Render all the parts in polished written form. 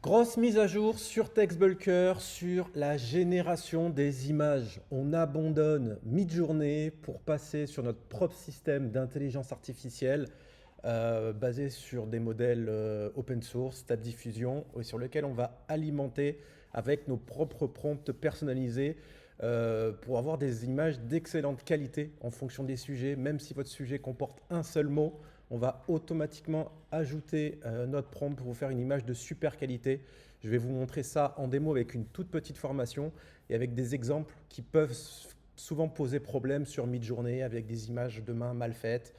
Grosse mise à jour sur TextBulker sur la génération des images. On abandonne Midjourney pour passer sur notre propre système d'intelligence artificielle basé sur des modèles open source, Stable Diffusion, et sur lequel on va alimenter avec nos propres prompts personnalisés pour avoir des images d'excellente qualité en fonction des sujets. Même si votre sujet comporte un seul mot, on va automatiquement ajouter notre prompt pour vous faire une image de super qualité. Je vais vous montrer ça en démo avec une toute petite formation et avec des exemples qui peuvent souvent poser problème sur Midjourney avec des images de mains mal faites,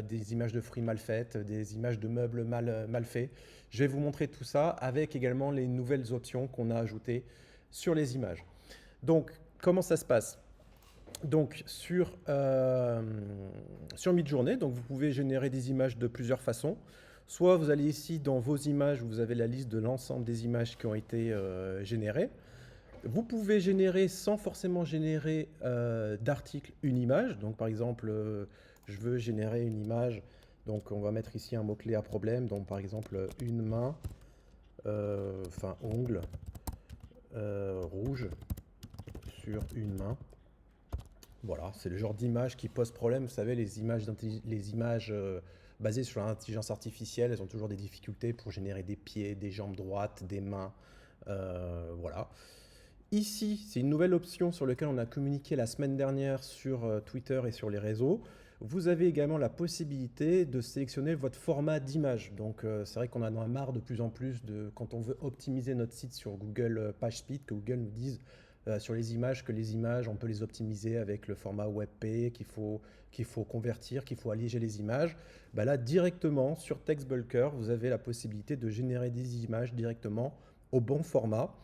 des images de fruits mal faites, des images de meubles mal faits. Je vais vous montrer tout ça avec également les nouvelles options qu'on a ajoutées sur les images. Donc, comment ça se passe? Donc sur Midjourney, donc vous pouvez générer des images de plusieurs façons. Soit vous allez ici dans vos images, vous avez la liste de l'ensemble des images qui ont été générées. Vous pouvez générer sans forcément générer d'article une image. Donc par exemple, je veux générer une image. Donc on va mettre ici un mot-clé à problème. Donc par exemple une main, enfin ongle rouge sur une main. Voilà, c'est le genre d'image qui pose problème. Vous savez, les images basées sur l'intelligence artificielle, elles ont toujours des difficultés pour générer des pieds, des jambes droites, des mains. Voilà. Ici, c'est une nouvelle option sur laquelle on a communiqué la semaine dernière sur Twitter et sur les réseaux. Vous avez également la possibilité de sélectionner votre format d'image. Donc, c'est vrai qu'on en a marre de plus en plus quand on veut optimiser notre site sur Google PageSpeed, que Google nous dise sur les images que les images, on peut les optimiser avec le format WebP, qu'il faut convertir, qu'il faut alléger les images. Bah là, directement sur TextBulker, vous avez la possibilité de générer des images directement au bon format.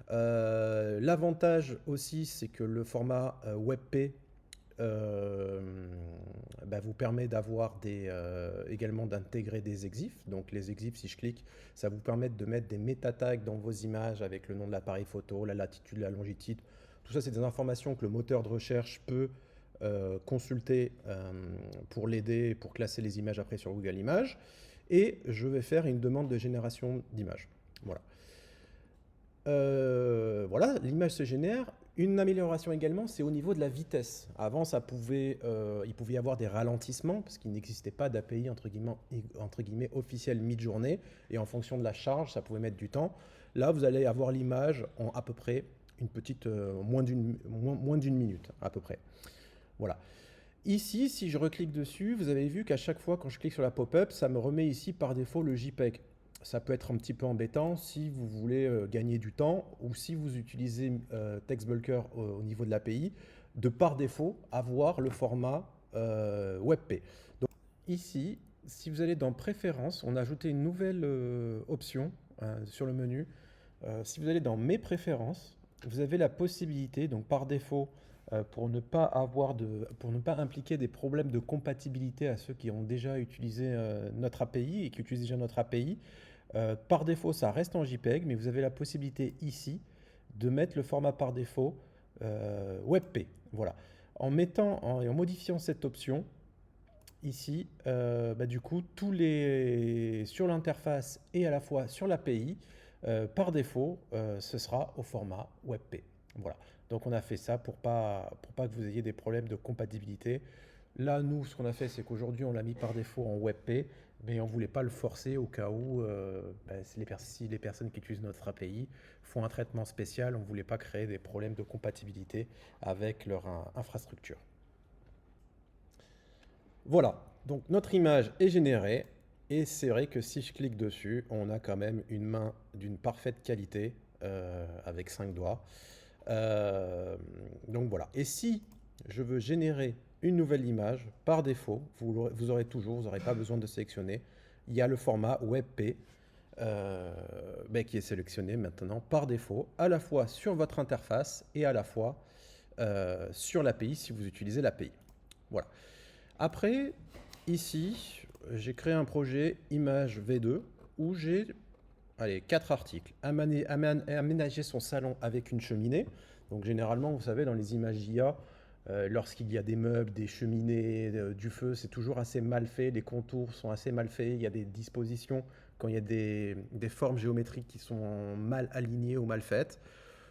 L'avantage aussi, c'est que le format WebP vous permet d'avoir également d'intégrer des exifs. Donc les exifs, si je clique, ça vous permet de mettre des méta tags dans vos images avec le nom de l'appareil photo, la latitude, la longitude. Tout ça, c'est des informations que le moteur de recherche peut consulter pour l'aider, pour classer les images après sur Google Images. Et je vais faire une demande de génération d'images. Voilà. Voilà, l'image se génère. Une amélioration également, c'est au niveau de la vitesse. Avant, il pouvait y avoir des ralentissements parce qu'il n'existait pas d'API entre guillemets officielle Midjourney et en fonction de la charge, ça pouvait mettre du temps. Là, vous allez avoir l'image en à peu près moins d'une minute à peu près. Voilà. Ici, si je reclique dessus, vous avez vu qu'à chaque fois quand je clique sur la pop-up, ça me remet ici par défaut le JPEG. Ça peut être un petit peu embêtant si vous voulez gagner du temps ou si vous utilisez TextBulker au niveau de l'API, de par défaut avoir le format WebP. Donc ici, si vous allez dans Préférences, on a ajouté une nouvelle option sur le menu. Si vous allez dans Mes préférences, vous avez la possibilité, donc par défaut, pour ne pas impliquer des problèmes de compatibilité à ceux qui ont déjà utilisé notre API et qui utilisent déjà notre API, par défaut, ça reste en JPEG, mais vous avez la possibilité ici de mettre le format par défaut WebP. Voilà. En modifiant cette option, ici, du coup, sur l'interface et à la fois sur l'API, par défaut, ce sera au format WebP. Voilà. Donc on a fait ça pour pas que vous ayez des problèmes de compatibilité. Là, nous, ce qu'on a fait, c'est qu'aujourd'hui, on l'a mis par défaut en WebP, mais on ne voulait pas le forcer au cas où si les personnes qui utilisent notre API font un traitement spécial, on ne voulait pas créer des problèmes de compatibilité avec leur infrastructure. Voilà, donc notre image est générée, et c'est vrai que si je clique dessus, on a quand même une main d'une parfaite qualité avec 5 doigts. Donc voilà, et si je veux générer une nouvelle image, par défaut, vous n'aurez pas besoin de sélectionner. Il y a le format WebP qui est sélectionné maintenant par défaut, à la fois sur votre interface et à la fois sur l'API si vous utilisez l'API. Voilà. Après, ici, j'ai créé un projet image V2 où j'ai 4 articles. Aménager son salon avec une cheminée. Donc généralement, vous savez, dans les images IA, Lorsqu'il y a des meubles, des cheminées, du feu, c'est toujours assez mal fait. Les contours sont assez mal faits. Il y a des dispositions quand il y a des formes géométriques qui sont mal alignées ou mal faites.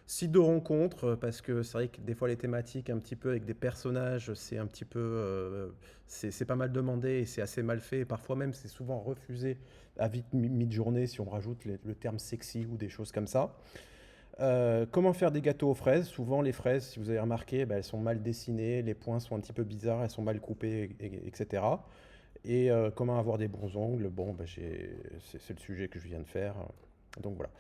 Site de rencontre, parce que c'est vrai que des fois les thématiques un petit peu avec des personnages, c'est un petit peu, c'est pas mal demandé et c'est assez mal fait. Et parfois même, c'est souvent refusé à vite mi-journée si on rajoute le terme sexy ou des choses comme ça. Comment faire des gâteaux aux fraises? Souvent, les fraises, si vous avez remarqué, bah, elles sont mal dessinées, les points sont un petit peu bizarres, elles sont mal coupées, etc. Et comment avoir des bons ongles? Bon, bah, c'est le sujet que je viens de faire. Donc voilà.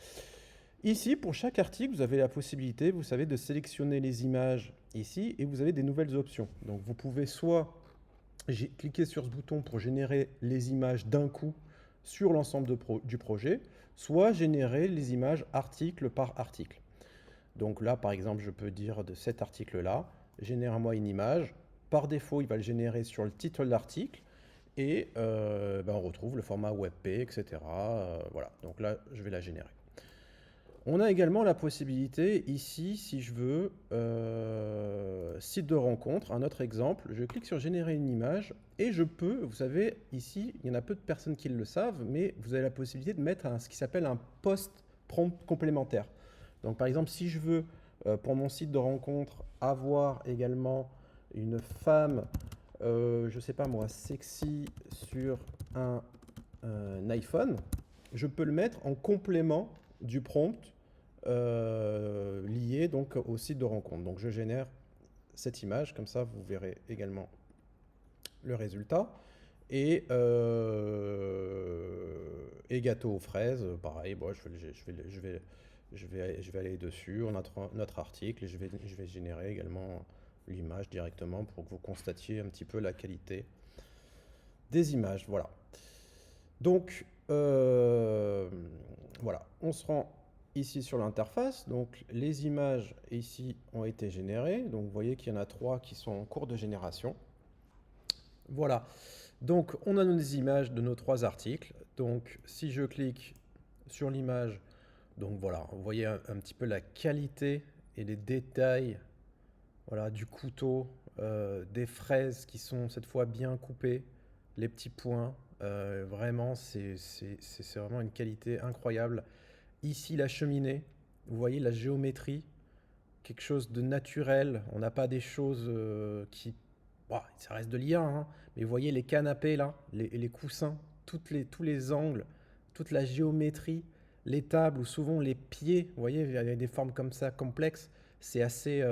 Ici, pour chaque article, vous avez la possibilité, vous savez, de sélectionner les images ici et vous avez des nouvelles options. Donc vous pouvez soit cliquer sur ce bouton pour générer les images d'un coup sur l'ensemble du projet, soit générer les images article par article. Donc là, par exemple, je peux dire de cet article-là, génère-moi une image. Par défaut, il va le générer sur le titre de l'article et ben, on retrouve le format WebP, etc. Voilà, donc là, je vais la générer. On a également la possibilité ici, si je veux, site de rencontre, un autre exemple, je clique sur générer une image et je peux, vous savez, ici, il y en a peu de personnes qui le savent, mais vous avez la possibilité de mettre ce qui s'appelle un post prompt complémentaire. Donc par exemple, si je veux, pour mon site de rencontre, avoir également une femme, je sais pas moi, sexy sur un iPhone, je peux le mettre en complément du prompt lié donc au site de rencontre. Donc je génère cette image, comme ça vous verrez également le résultat. Et gâteau aux fraises, pareil, bon, je vais aller dessus, notre article, et je vais générer également l'image directement pour que vous constatiez un petit peu la qualité des images. Voilà. Donc, voilà, on se rend ici sur l'interface. Donc, les images ici ont été générées. Donc, vous voyez qu'il y en a 3 qui sont en cours de génération. Voilà. Donc, on a nos images de nos 3 articles. Donc, si je clique sur l'image, donc voilà, vous voyez un petit peu la qualité et les détails, voilà, du couteau, des fraises qui sont cette fois bien coupées, les petits points. Vraiment, c'est vraiment une qualité incroyable. Ici, la cheminée, vous voyez la géométrie, quelque chose de naturel. On n'a pas des choses qui... Bah, ça reste de l'IA, hein, mais vous voyez les canapés là, les coussins, tous les angles, toute la géométrie, les tables ou souvent les pieds, vous voyez, il y a des formes comme ça complexes. C'est assez...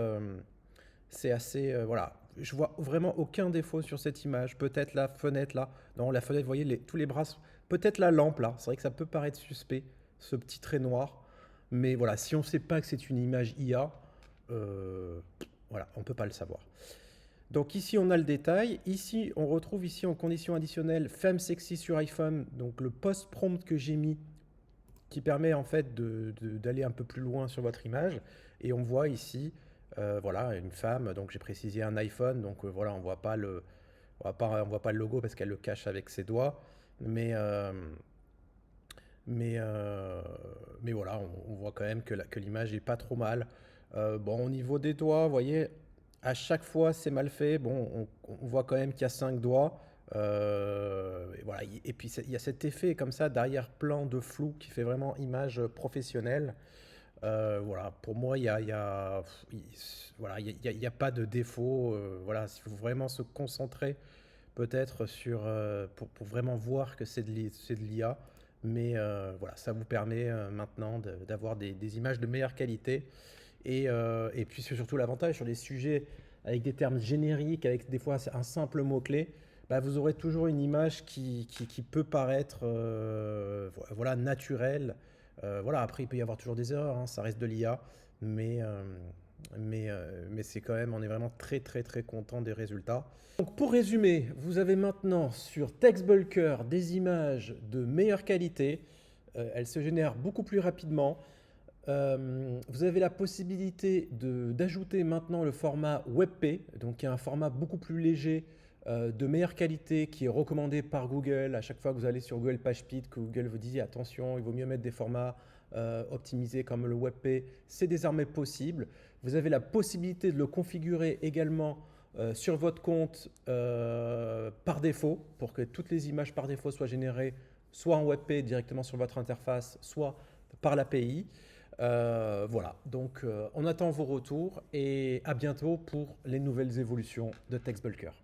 voilà. Je vois vraiment aucun défaut sur cette image. Peut-être la fenêtre là. Non, la fenêtre, vous voyez, tous les bras. Peut-être la lampe là. C'est vrai que ça peut paraître suspect, ce petit trait noir. Mais voilà, si on ne sait pas que c'est une image IA, voilà, on ne peut pas le savoir. Donc ici, on a le détail. Ici, on retrouve ici en condition additionnelle femme sexy sur iPhone. Donc le post-prompt que j'ai mis qui permet en fait d'aller un peu plus loin sur votre image. Et on voit ici, voilà, une femme. Donc j'ai précisé un iPhone. Donc voilà, on voit pas le logo parce qu'elle le cache avec ses doigts. Mais voilà, on voit quand même que l'image est pas trop mal. Bon, au niveau des doigts, vous voyez, à chaque fois c'est mal fait. Bon, on voit quand même qu'il y a 5 doigts. Et voilà, et puis il y a cet effet comme ça d'arrière-plan de flou qui fait vraiment image professionnelle. Voilà, pour moi, voilà, il y a pas de défaut. Voilà, il faut vraiment se concentrer peut-être sur pour vraiment voir que c'est de l'IA. Mais voilà, ça vous permet maintenant d'avoir des images de meilleure qualité. Et puis c'est surtout l'avantage sur des sujets avec des termes génériques, avec des fois un simple mot-clé, bah, vous aurez toujours une image qui peut paraître voilà, naturelle. Voilà, après, il peut y avoir toujours des erreurs, hein, ça reste de l'IA, mais, mais c'est quand même, on est vraiment très très très content des résultats. Donc pour résumer, vous avez maintenant sur TextBulker des images de meilleure qualité. Elles se génèrent beaucoup plus rapidement. Vous avez la possibilité d'ajouter maintenant le format WebP, donc qui est un format beaucoup plus léger, de meilleure qualité, qui est recommandé par Google. À chaque fois que vous allez sur Google PageSpeed, que Google vous dit attention, il vaut mieux mettre des formats optimisé comme le WebP, c'est désormais possible. Vous avez la possibilité de le configurer également sur votre compte par défaut, pour que toutes les images par défaut soient générées soit en WebP directement sur votre interface, soit par l'API. Voilà, donc on attend vos retours et à bientôt pour les nouvelles évolutions de TextBulker.